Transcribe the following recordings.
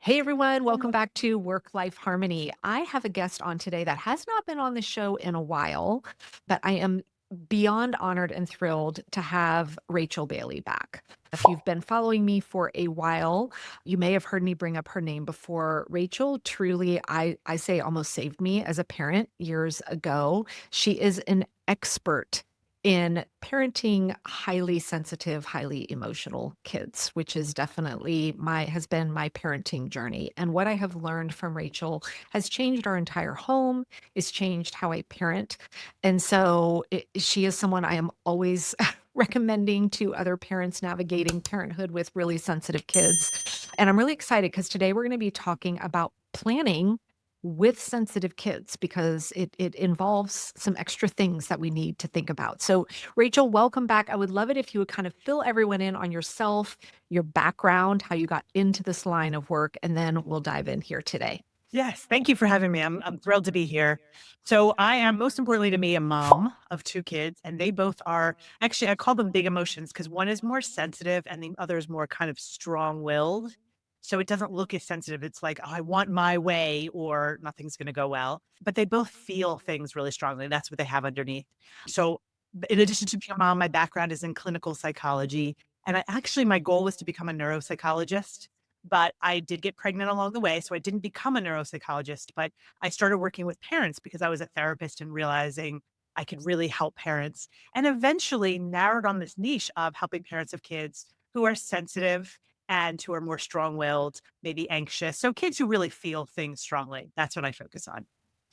Hey everyone, welcome back to Work Life Harmony. I have a guest on today that has not been on the show in a while, but I am beyond honored and thrilled to have Rachel Bailey back. If you've been following me for a while, you may have heard me bring up her name before. Rachel truly, I say almost saved me as a parent years ago. She is an expert in parenting highly sensitive, highly emotional kids, which is definitely has been my parenting journey. And what I have learned from Rachel has changed our entire home, it's changed how I parent. And so she is someone I am always recommending to other parents navigating parenthood with really sensitive kids. And I'm really excited because today we're going to be talking about planning with sensitive kids because it involves some extra things that we need to think about. So, Rachel, welcome back. I would love it if you would kind of fill everyone in on yourself, your background, how you got into this line of work, and then we'll dive in here today. Yes, thank you for having me. I'm thrilled to be here. So I am most importantly to me a mom of two kids, and they both are actually I call them big emotions because one is more sensitive and the other is more kind of strong-willed. So it doesn't look as sensitive. It's like, oh, I want my way or nothing's going to go well. But they both feel things really strongly. That's what they have underneath. So in addition to being a mom, my background is in clinical psychology. And my goal was to become a neuropsychologist, but I did get pregnant along the way. So I didn't become a neuropsychologist, but I started working with parents because I was a therapist and realizing I could really help parents and eventually narrowed on this niche of helping parents of kids who are sensitive and who are more strong willed, maybe anxious. So kids who really feel things strongly. That's what I focus on.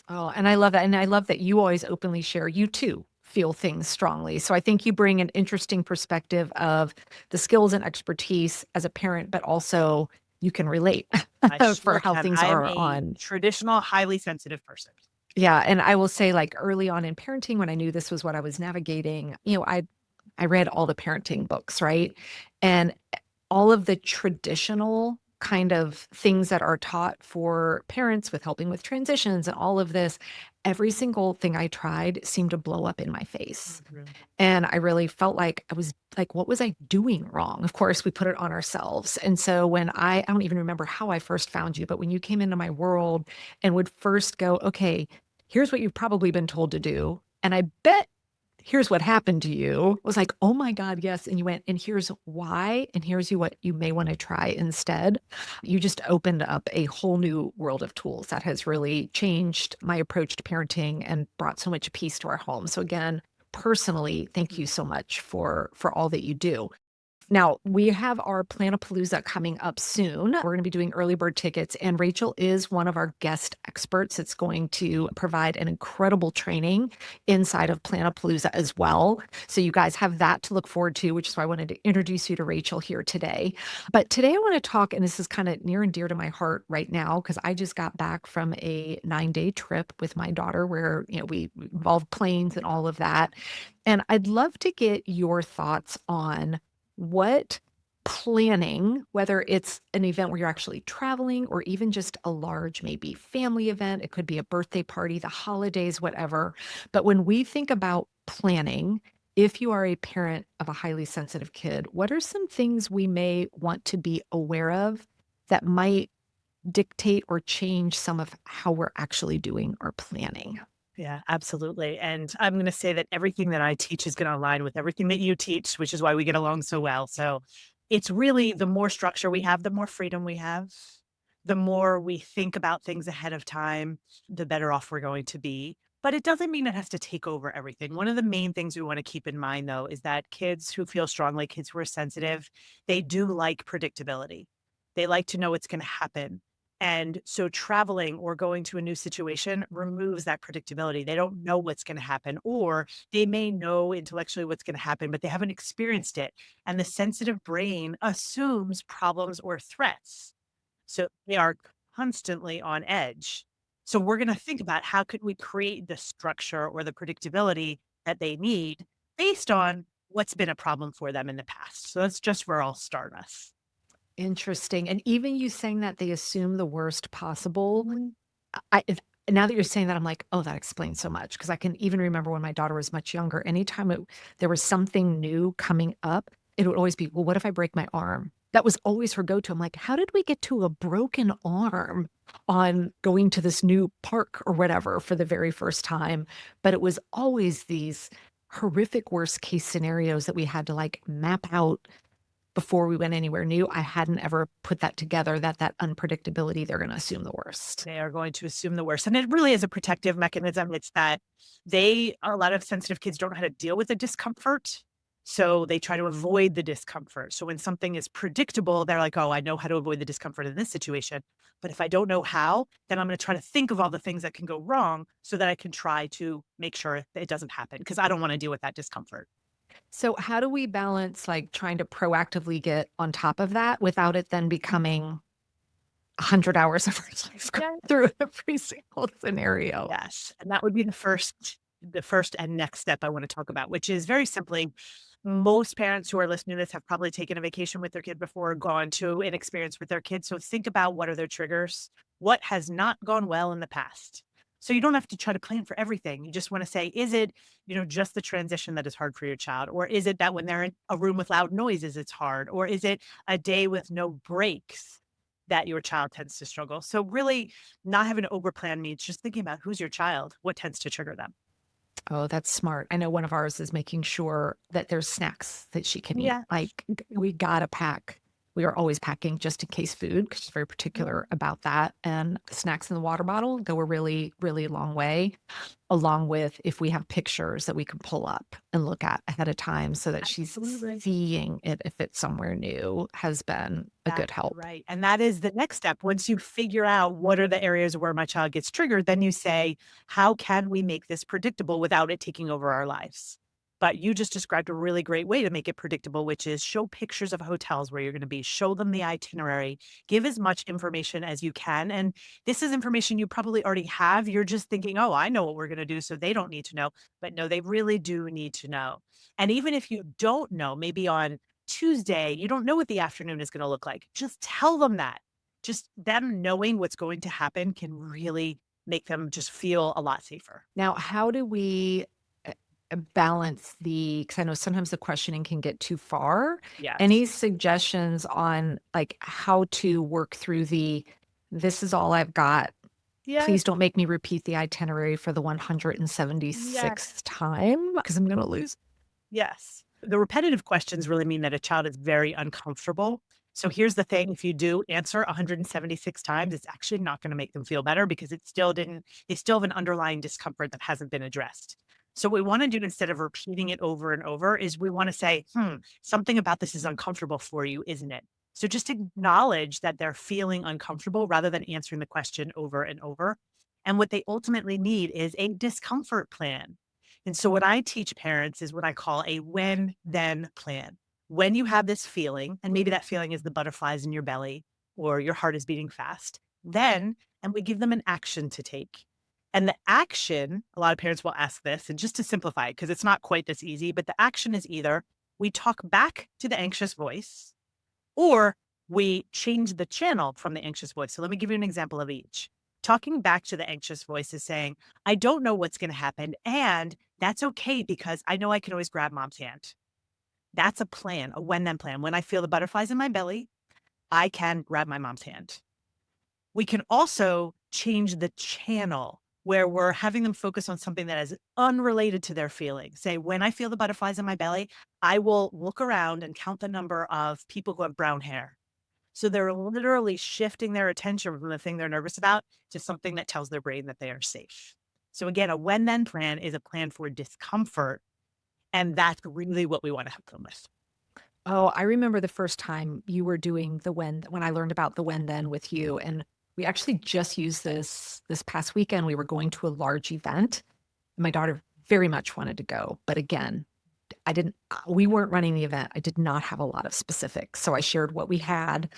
Oh, and I love that. And I love that you always openly share you too feel things strongly. So I think you bring an interesting perspective of the skills and expertise as a parent, but also you can relate I for sure how can. things I am are a on. traditional, highly sensitive person. Yeah, and I will say, like, early on in parenting, when I knew this was what I was navigating, I read all the parenting books, right? And all of the traditional kind of things that are taught for parents with helping with transitions and all of this, every single thing I tried seemed to blow up in my face. Mhm. And I really felt like I was like, what was I doing wrong? Of course, we put it on ourselves. And so when I don't even remember how I first found you, but when you came into my world and would first go, okay, here's what you've probably been told to do. And I bet here's what happened to you. I was like, oh my God, yes. And you went, and here's why, and here's what you may want to try instead. You just opened up a whole new world of tools that has really changed my approach to parenting and brought so much peace to our home. So again, personally, thank you so much for all that you do. Now, we have our Planapalooza coming up soon. We're going to be doing early bird tickets, and Rachel is one of our guest experts. It's going to provide an incredible training inside of Planapalooza as well. So, you guys have that to look forward to, which is why I wanted to introduce you to Rachel here today. But today, I want to talk, and this is kind of near and dear to my heart right now, because I just got back from a 9-day trip with my daughter where, we involved planes and all of that. And I'd love to get your thoughts on what planning, whether it's an event where you're actually traveling or even just a large, maybe family event, it could be a birthday party, the holidays, whatever. But when we think about planning, if you are a parent of a highly sensitive kid, what are some things we may want to be aware of that might dictate or change some of how we're actually doing our planning? Yeah, absolutely. And I'm going to say that everything that I teach is going to align with everything that you teach, which is why we get along so well. So it's really the more structure we have, the more freedom we have, the more we think about things ahead of time, the better off we're going to be. But it doesn't mean it has to take over everything. One of the main things we want to keep in mind, though, is that kids who feel strongly, kids who are sensitive, they do like predictability. They like to know what's going to happen. And so traveling or going to a new situation removes that predictability. They don't know what's going to happen, or they may know intellectually what's going to happen, but they haven't experienced it. And the sensitive brain assumes problems or threats. So they are constantly on edge. So we're going to think about how could we create the structure or the predictability that they need based on what's been a problem for them in the past. So that's just where I'll start us. Interesting. And even you saying that they assume the worst possible, I if now that you're saying that, I'm like, "Oh, that explains so much." Because I can even remember when my daughter was much younger, anytime there was something new coming up, it would always be, "Well, what if I break my arm?" That was always her go-to. I'm like, "How did we get to a broken arm on going to this new park or whatever for the very first time?" But it was always these horrific worst case scenarios that we had to, like, map out before we went anywhere new. I hadn't ever put that together, that unpredictability, they're gonna assume the worst. They are going to assume the worst. And it really is a protective mechanism. It's that a lot of sensitive kids don't know how to deal with the discomfort. So they try to avoid the discomfort. So when something is predictable, they're like, oh, I know how to avoid the discomfort in this situation. But if I don't know how, then I'm going to try to think of all the things that can go wrong so that I can try to make sure that it doesn't happen because I don't want to deal with that discomfort. So how do we balance, like, trying to proactively get on top of that without it then becoming 100 hours of our lives going Yeah. through every single scenario? Yes. And that would be the first and next step I want to talk about, which is very simply most parents who are listening to this have probably taken a vacation with their kid before, gone to an experience with their kid. So think about what are their triggers? What has not gone well in the past? So you don't have to try to plan for everything. You just want to say, is it, just the transition that is hard for your child? Or is it that when they're in a room with loud noises, it's hard? Or is it a day with no breaks that your child tends to struggle? So really not having an overplan means just thinking about who's your child, what tends to trigger them. Oh, that's smart. I know one of ours is making sure that there's snacks that she can eat. Yeah. Like, we gotta pack. We are always packing just in case food, because she's very particular about that. And snacks in the water bottle go a really, really long way, along with if we have pictures that we can pull up and look at ahead of time so that she's Absolutely. seeing it if it's somewhere new has been a That's good help. right. And that is the next step. Once you figure out what are the areas where my child gets triggered, then you say, how can we make this predictable without it taking over our lives? But you just described a really great way to make it predictable, which is show pictures of hotels where you're going to be, show them the itinerary, give as much information as you can. And this is information you probably already have. You're just thinking, oh, I know what we're going to do, so they don't need to know. But no, they really do need to know. And even if you don't know, maybe on Tuesday, you don't know what the afternoon is gonna look like. Just tell them that. Just them knowing what's going to happen can really make them just feel a lot safer. Now, how do we balance because I know sometimes the questioning can get too far. Yes. Any suggestions on, like, how to work through "This is all I've got. Yes. Please don't make me repeat the itinerary for the Yes. 176th time because 'cause I'm gonna lose." Yes. The repetitive questions really mean that a child is very uncomfortable. So here's the thing, if you do answer 176 times, it's actually not going to make them feel better because they still have an underlying discomfort that hasn't been addressed. So what we want to do instead of repeating it over and over is we want to say, something about this is uncomfortable for you, isn't it? So just acknowledge that they're feeling uncomfortable rather than answering the question over and over. And what they ultimately need is a discomfort plan. And so what I teach parents is what I call a when then plan. When you have this feeling, and maybe that feeling is the butterflies in your belly or your heart is beating fast, and we give them an action to take. And the action, a lot of parents will ask this, and just to simplify it, because it's not quite this easy, but the action is either we talk back to the anxious voice or we change the channel from the anxious voice. So let me give you an example of each. Talking back to the anxious voice is saying, I don't know what's going to happen. And that's okay because I know I can always grab mom's hand. That's a plan, a when then plan. When I feel the butterflies in my belly, I can grab my mom's hand. We can also change the channel where we're having them focus on something that is unrelated to their feelings. Say, when I feel the butterflies in my belly, I will look around and count the number of people who have brown hair. So they're literally shifting their attention from the thing they're nervous about to something that tells their brain that they are safe. So again, a when then plan is a plan for discomfort. And that's really what we want to help them with. Oh, I remember the first time you were doing when I learned about the when then with you, and we actually just used this past weekend. We were going to a large event. My daughter very much wanted to go, but again, I didn't we weren't running the event. I did not have a lot of specifics. So I shared what we had,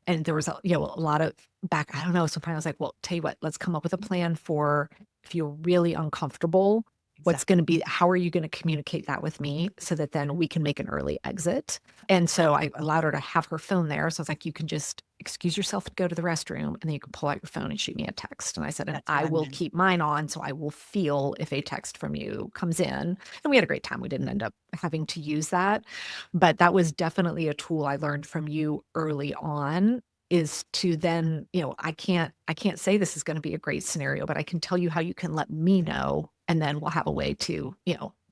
and there was a lot of back. I don't know. Sometimes I was like, well, tell you what, let's come up with a plan for if you're really uncomfortable, What's going to Exactly. be, how are you going to communicate that with me so that then we can make an early exit? And so I allowed her to have her phone there. So I was like, you can just excuse yourself and go to the restroom, and then you can pull out your phone and shoot me a text. And I said, and That's I what I will meant. keep mine on. So I will feel if a text from you comes in. And we had a great time. We didn't end up having to use that. But that was definitely a tool I learned from you early on, is to then, I can't say this is going to be a great scenario, but I can tell you how you can let me know, and then we'll have a way to,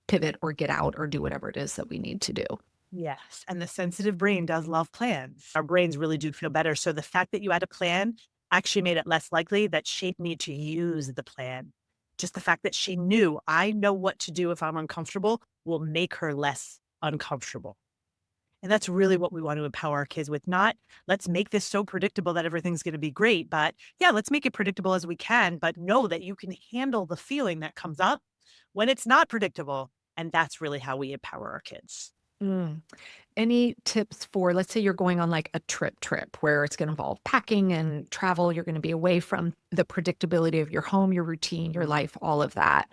pivot or get out or do whatever it is that we need to do. Yes, and the sensitive brain does love plans. Our brains really do feel better. So the fact that you had a plan actually made it less likely that she'd need to use the plan. Just the fact that she knew, I know what to do if I'm uncomfortable will make her less uncomfortable. And that's really what we want to empower our kids with. Not let's make this so predictable that everything's going to be great, but yeah, let's make it predictable as we can, but know that you can handle the feeling that comes up when it's not predictable. And that's really how we empower our kids. Mm. Any tips for, let's say you're going on like a trip where it's going to involve packing and travel, you're going to be away from the predictability of your home, your routine, your life, all of that.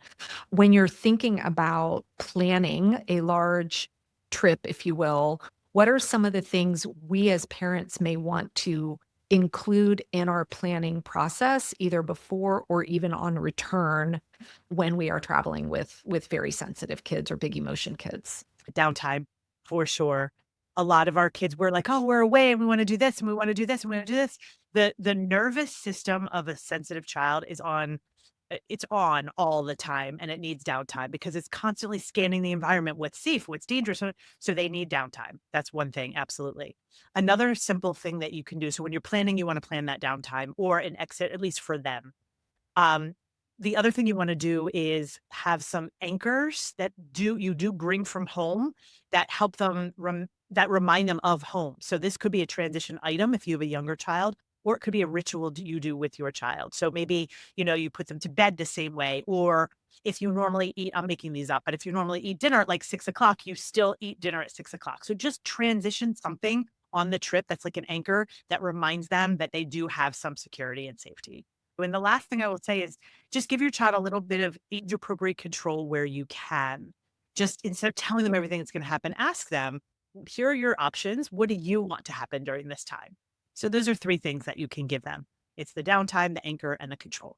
When you're thinking about planning a large trip, if you will, what are some of the things we as parents may want to include in our planning process, either before or even on return, when we are traveling with very sensitive kids or big emotion kids? Downtime for sure. A lot of our kids were like, "Oh, we're away and we want to do this and we want to do this and we want to do this." The nervous system of a sensitive child is on it's on all the time and it needs downtime because it's constantly scanning the environment, what's safe, what's dangerous. So they need downtime. That's one thing, absolutely. Another simple thing that you can do. So when you're planning, you want to plan that downtime or an exit, at least for them. Um, the other thing you wanna do is have some anchors that you do bring from home that help them that remind them of home. So this could be a transition item if you have a younger child, or it could be a ritual you do with your child. So maybe, you put them to bed the same way, or if you normally eat I'm making these up, but if you normally eat dinner at like 6 o'clock, you still eat dinner at 6 o'clock. So just transition something on the trip that's like an anchor that reminds them that they do have some security and safety. And the last thing I will say is just give your child a little bit of age appropriate control where you can. Just instead of telling them everything that's going to happen, ask them, here are your options. What do you want to happen during this time? So those are three things that you can give them. It's the downtime, the anchor, and the control.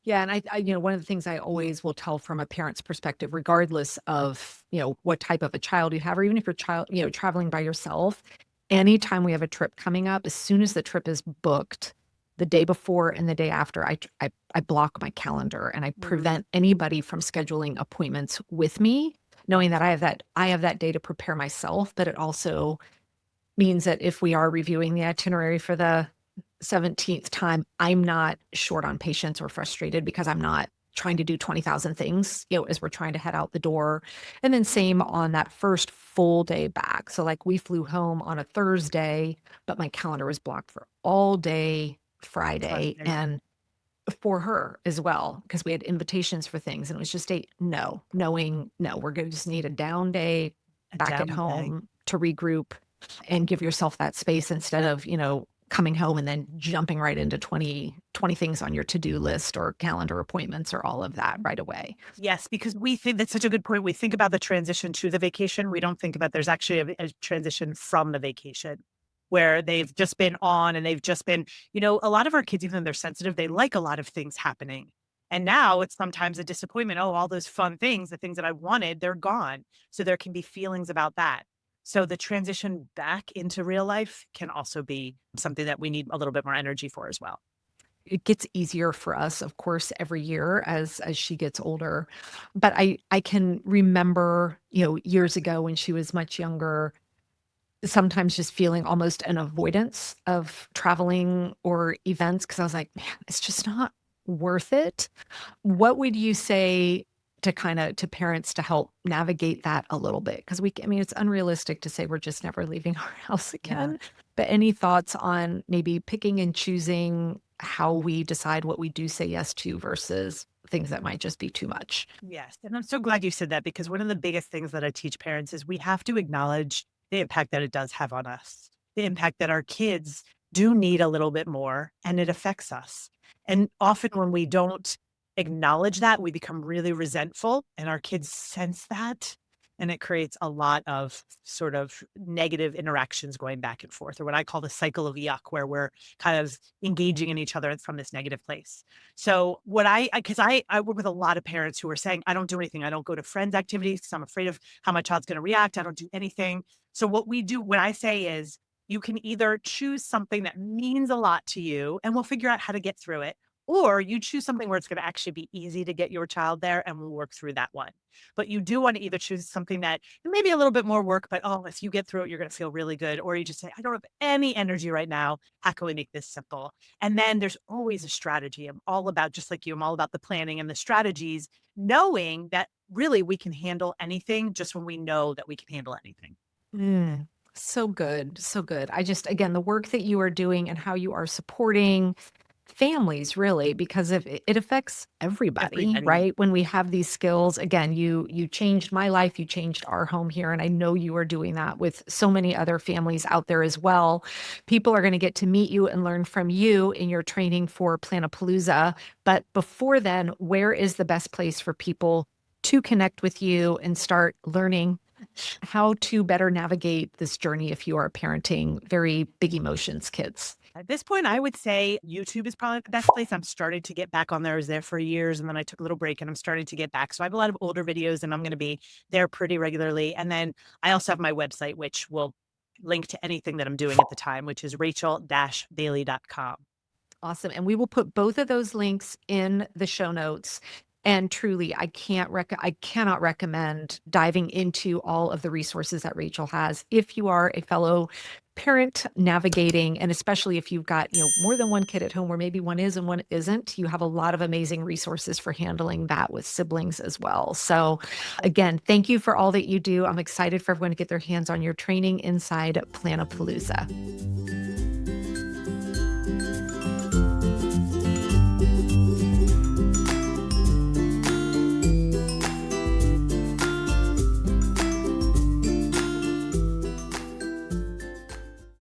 Yeah, and one of the things I always will tell from a parent's perspective, regardless of, what type of a child you have, or even if you're traveling by yourself, anytime we have a trip coming up, as soon as the trip is booked, the day before and the day after, I block my calendar and I Mm, prevent anybody from scheduling appointments with me, knowing yes. that I have that day to prepare myself, but it also means that if we are reviewing the itinerary for the 17th time, I'm not short on patience or frustrated because I'm not trying to do 20,000 things, as we're trying to head out the door. And then same on that first full day back. So like we flew home on a Thursday, but my calendar was blocked for all day Friday Friday. and for her as well, because we had invitations for things. And it was just a no, knowing, no, we're going to just need a down day A back at down day. home to regroup and give yourself that space instead of, coming home and then jumping right into 20 things on your to-do list or calendar appointments or all of that right away. Yes, because we think that's such a good point. We think about the transition to the vacation. We don't think about there's actually a transition from the vacation where they've just been on and they've just been, a lot of our kids, even though they're sensitive, they like a lot of things happening. And now it's sometimes a disappointment. Oh, all those fun things, the things that I wanted, they're gone. So there can be feelings about that. So the transition back into real life can also be something that we need a little bit more energy for as well. It gets easier for us, of course, every year as she gets older. But I can remember, years ago when she was much younger, sometimes just feeling almost an avoidance of traveling or events because I was like, man, it's just not worth it. What would you say to parents to help navigate that a little bit? Because I mean, it's unrealistic to say we're just never leaving our house Yeah. again. But any thoughts on maybe picking and choosing how we decide what we do say yes to versus things that might just be too much? Yes, and I'm so glad you said that because one of the biggest things that I teach parents is we have to acknowledge the impact that it does have on us, the impact that our kids do need a little bit more and it affects us. And often when we don't acknowledge that, we become really resentful and our kids sense that. And it creates a lot of sort of negative interactions going back and forth, or what I call the cycle of yuck, where we're kind of engaging in each other from this negative place. So what because I work with a lot of parents who are saying, I don't do anything. I don't go to friends' activities because I'm afraid of how my child's going to react. I don't do anything. So what we do, what I say is, you can either choose something that means a lot to you and we'll figure out how to get through it, or you choose something where it's going to actually be easy to get your child there and we'll work through that one. But you do want to either choose something that may be a little bit more work, but oh, if you get through it, you're going to feel really good. Or you just say, I don't have any energy right now. How can we make this simple? And then there's always a strategy. I'm all about, just like you, I'm all about the planning and the strategies, knowing that really we can handle anything just when we know that we can handle anything. Mm, so good. So good. I just, again, the work that you are doing and how you are supporting families really because of it affects everybody, Everybody. right? When we have these skills, again, you changed my life, you changed our home here, and I know you are doing that with so many other families out there as well. People are going to get to meet you and learn from you in your training for Planapalooza. But before then, where is the best place for people to connect with you and start learning how to better navigate this journey if you are parenting very big emotions kids? At this point, I would say YouTube is probably the best place. I'm starting to get back on there. I was there for years and then I took a little break and I'm starting to get back. So I have a lot of older videos and I'm going to be there pretty regularly. And then I also have my website, which will link to anything that I'm doing at the time, which is rachel-bailey.com. Awesome, and we will put both of those links in the show notes, and truly, I cannot recommend diving into all of the resources that Rachel has if you are a fellow parent navigating, and especially if you've got, more than one kid at home, where maybe one is and one isn't, you have a lot of amazing resources for handling that with siblings as well. So, again, thank you for all that you do. I'm excited for everyone to get their hands on your training inside Planapalooza.